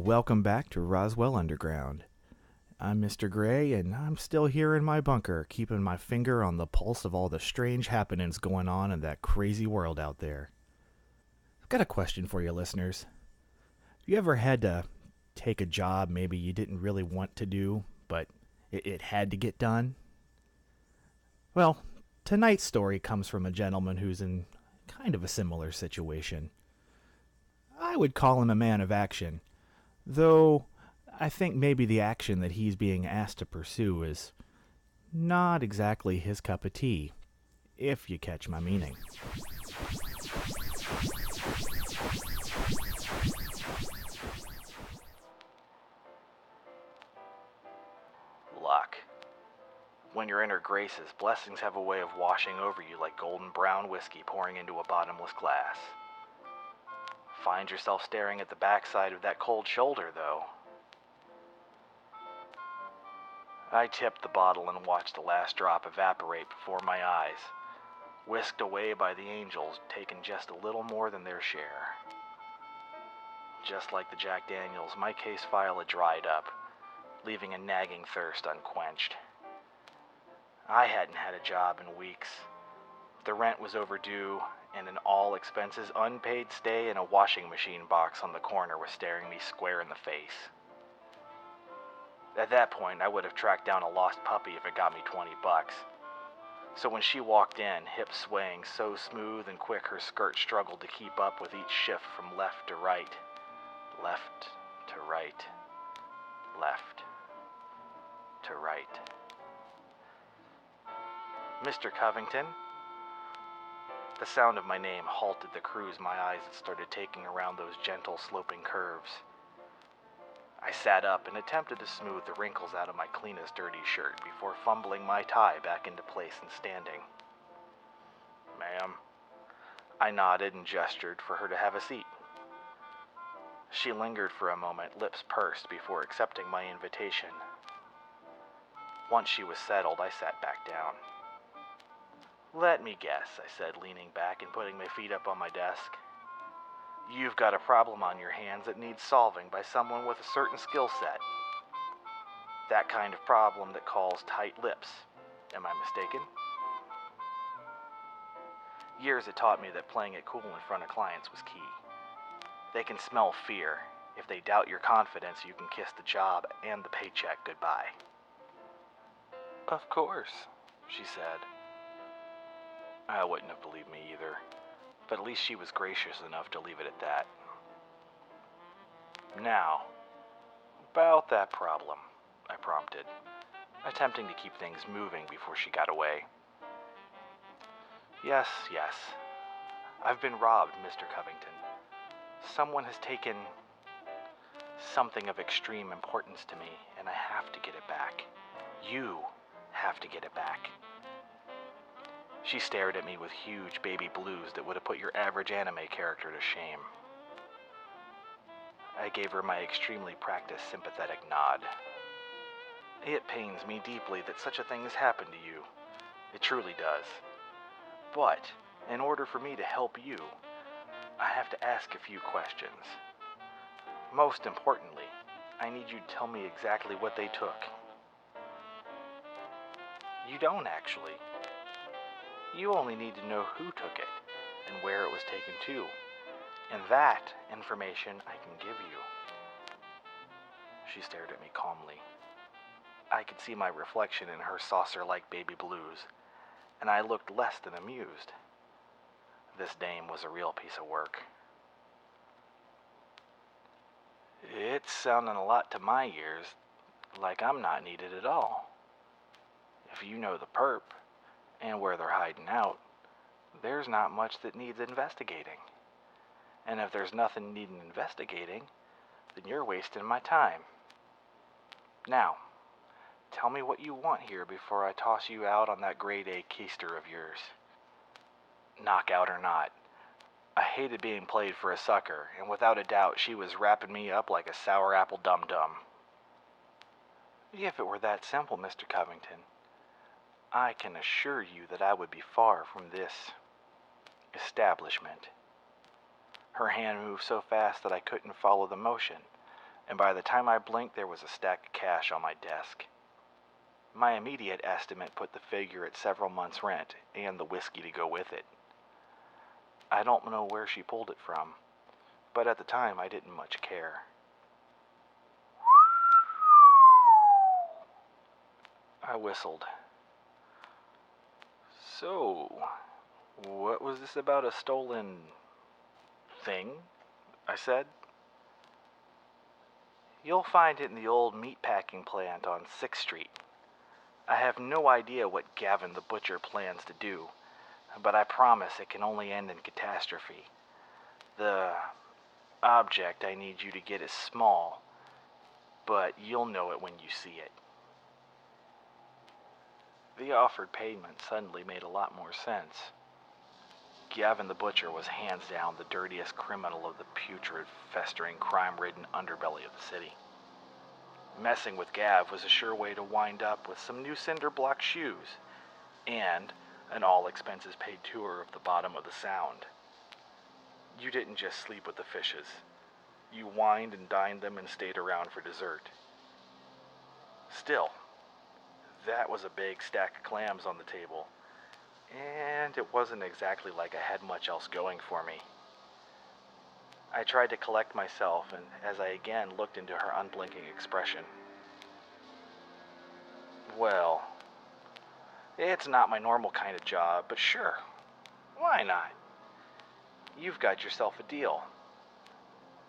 welcome back to Rosewell Underground. I'm Mr. Gray, and I'm still here in my bunker, keeping my finger on the pulse of all the strange happenings going on in that crazy world out there. I've got a question for you listeners. Have you ever had to take a job maybe you didn't really want to do, but it had to get done? Well, tonight's story comes from a gentleman who's in kind of a similar situation. I would call him a man of action, though I think maybe the action that he's being asked to pursue is not exactly his cup of tea, if you catch my meaning. Luck. When you're in her graces, blessings have a way of washing over you like golden brown whiskey pouring into a bottomless glass. Find yourself staring at the backside of that cold shoulder, though. I tipped the bottle and watched the last drop evaporate before my eyes, whisked away by the angels, taking just a little more than their share. Just like the Jack Daniels, my case file had dried up, leaving a nagging thirst unquenched. I hadn't had a job in weeks. The rent was overdue, and an all-expenses unpaid stay in a washing machine box on the corner was staring me square in the face. At that point, I would have tracked down a lost puppy if it got me $20. So when she walked in, hips swaying so smooth and quick her skirt struggled to keep up with each shift from left to right, left to right, left to right. Mr. Covington? The sound of my name halted the cruise my eyes had started taking around those gentle sloping curves. I sat up and attempted to smooth the wrinkles out of my cleanest dirty shirt before fumbling my tie back into place and standing. Ma'am. I nodded and gestured for her to have a seat. She lingered for a moment, lips pursed, before accepting my invitation. Once she was settled, I sat back down. Let me guess, I said, leaning back and putting my feet up on my desk. You've got a problem on your hands that needs solving by someone with a certain skill set. That kind of problem that calls tight lips. Am I mistaken? Years had taught me that playing it cool in front of clients was key. They can smell fear. If they doubt your confidence, you can kiss the job and the paycheck goodbye. Of course, she said. I wouldn't have believed me either, but at least she was gracious enough to leave it at that. Now, about that problem, I prompted, attempting to keep things moving before she got away. Yes. I've been robbed, Mr. Covington. Someone has taken something of extreme importance to me, and I have to get it back. You have to get it back. She stared at me with huge baby blues that would have put your average anime character to shame. I gave her my extremely practiced sympathetic nod. It pains me deeply that such a thing has happened to you. It truly does. But, in order for me to help you, I have to ask a few questions. Most importantly, I need you to tell me exactly what they took. You don't, actually. You only need to know who took it and where it was taken to, and that information I can give you. She stared at me calmly. I could see my reflection in her saucer-like baby blues, and I looked less than amused. This dame was a real piece of work. It's sounding a lot to my ears like I'm not needed at all. If you know the perp, and where they're hiding out, there's not much that needs investigating. And if there's nothing needing investigating, then you're wasting my time. Now, tell me what you want here before I toss you out on that grade A keister of yours. Knockout or not, I hated being played for a sucker, and without a doubt she was wrapping me up like a sour apple dum-dum. If it were that simple, Mr. Covington, I can assure you that I would be far from this establishment. Her hand moved so fast that I couldn't follow the motion, and by the time I blinked, there was a stack of cash on my desk. My immediate estimate put the figure at several months' rent and the whiskey to go with it. I don't know where she pulled it from, but at the time I didn't much care. I whistled. So, what was this about a stolen thing? I said. You'll find it in the old meatpacking plant on 6th Street. I have no idea what Gavin the Butcher plans to do, but I promise it can only end in catastrophe. The object I need you to get is small, but you'll know it when you see it. The offered payment suddenly made a lot more sense. Gavin the Butcher was hands down the dirtiest criminal of the putrid, festering, crime-ridden underbelly of the city. Messing with Gav was a sure way to wind up with some new cinder block shoes and an all-expenses-paid tour of the bottom of the Sound. You didn't just sleep with the fishes. You wined and dined them and stayed around for dessert. Still, that was a big stack of clams on the table, and it wasn't exactly like I had much else going for me. I tried to collect myself, and as I again looked into her unblinking expression. Well, it's not my normal kind of job, but sure, why not? You've got yourself a deal.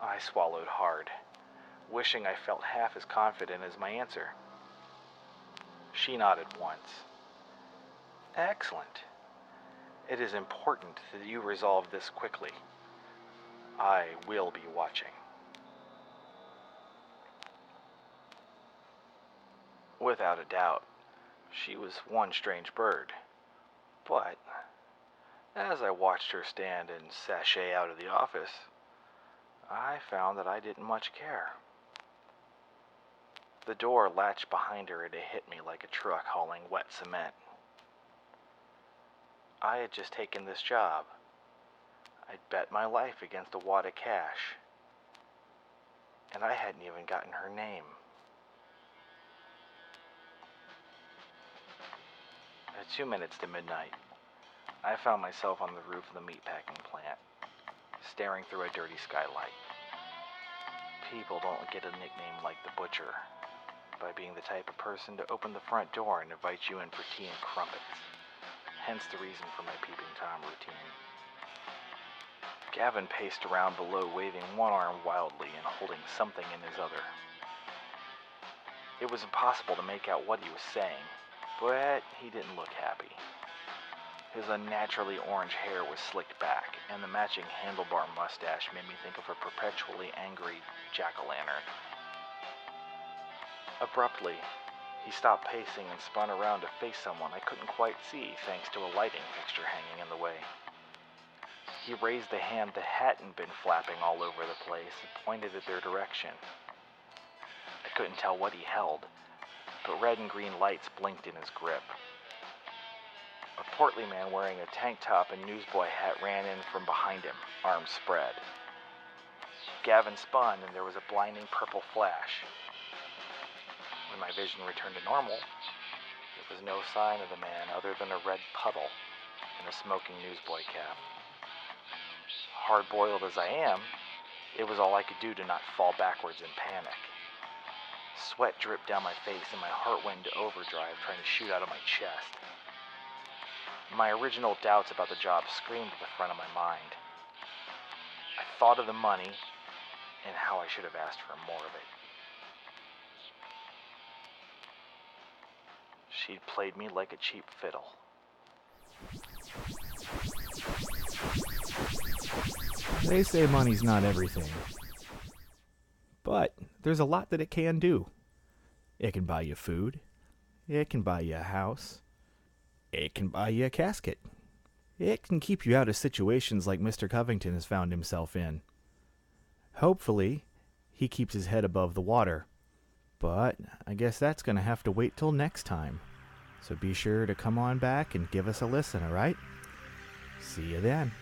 I swallowed hard, wishing I felt half as confident as my answer. She nodded once. Excellent. It is important that you resolve this quickly. I will be watching. Without a doubt, she was one strange bird. But as I watched her stand and sashay out of the office, I found that I didn't much care. The door latched behind her and it hit me like a truck hauling wet cement. I had just taken this job. I'd bet my life against a wad of cash. And I hadn't even gotten her name. At 2 minutes to midnight, I found myself on the roof of the meatpacking plant, staring through a dirty skylight. People don't get a nickname like the Butcher by being the type of person to open the front door and invite you in for tea and crumpets. Hence the reason for my peeping Tom routine. Gavin paced around below, waving one arm wildly and holding something in his other. It was impossible to make out what he was saying, but he didn't look happy. His unnaturally orange hair was slicked back, and the matching handlebar mustache made me think of a perpetually angry jack-o'-lantern. Abruptly, he stopped pacing and spun around to face someone I couldn't quite see thanks to a lighting fixture hanging in the way. He raised the hand that hadn't been flapping all over the place and pointed at their direction. I couldn't tell what he held, but red and green lights blinked in his grip. A portly man wearing a tank top and newsboy hat ran in from behind him, arms spread. Gavin spun and there was a blinding purple flash. When my vision returned to normal, there was no sign of the man other than a red puddle and a smoking newsboy cap. Hard-boiled as I am, it was all I could do to not fall backwards in panic. Sweat dripped down my face and my heart went into overdrive trying to shoot out of my chest. My original doubts about the job screamed at the front of my mind. I thought of the money and how I should have asked for more of it. She'd played me like a cheap fiddle. They say money's not everything. But there's a lot that it can do. It can buy you food. It can buy you a house. It can buy you a casket. It can keep you out of situations like Mr. Covington has found himself in. Hopefully, he keeps his head above the water. But I guess that's going to have to wait till next time. So be sure to come on back and give us a listen, alright? See you then.